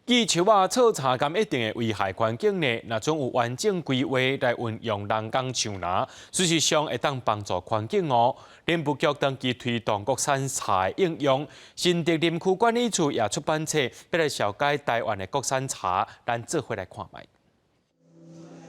以树仔草茶柑一定的危害环境呢，那总有完整规划来运用人工树林，事实上会当帮助环境哦。林务局长期推动国产茶的应用，新竹林区管理处也出版册，要来绍介台湾的国产茶，咱做伙来看卖。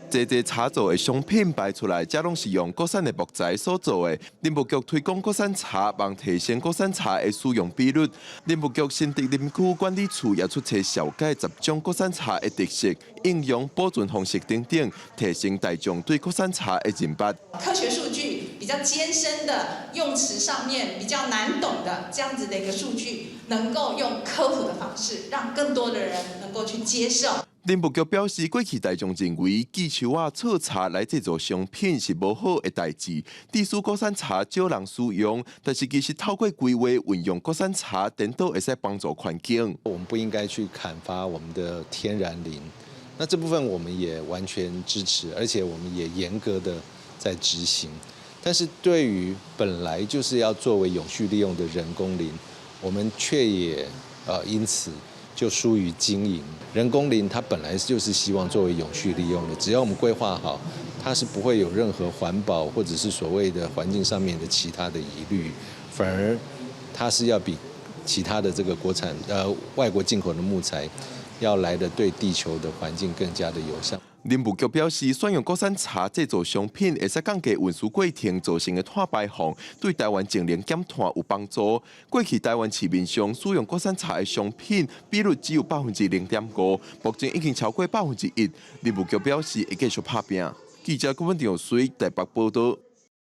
这茶造的商品摆出来，这拢是用国产的木材所做的。林务局推广国产茶，望提升国产茶的使用比率。林务局新竹林区管理处也出册绍介10种国产茶的特色、应用、保存方式等等，提升大众对国产茶的认识。科学数据比较艰深的用词上面比较难懂的这样子的一个数据，能够用科普的方式，让更多的人能够去接受。林务局表示，过去大众认为寄树仔草茶来制作商品是无好的代志，地属国产茶少人使用，但是其实透过规划运用国产茶，颠倒会使帮助环境。我们不应该去砍伐我们的天然林，那这部分我们也完全支持，而且我们也严格的在执行。但是对于本来就是要作为永续利用的人工林，我们却也因此就疏于经营。人工林它本来就是希望作为永续利用的，只要我们规划好，它是不会有任何环保或者是所谓的环境上面的其他的疑虑，反而它是要比其他的这个外国进口的木材要来的对地球的环境更加的友善。林务局表示，选用国产茶制作商品，会使降低运输过程造成的碳排放，对台湾净零减碳有帮助。过去台湾市面上使用国产茶的商品比率只有0.5%，目前已经超过1%。林务局表示会继续拍拼。记者郭文祥随台北报道。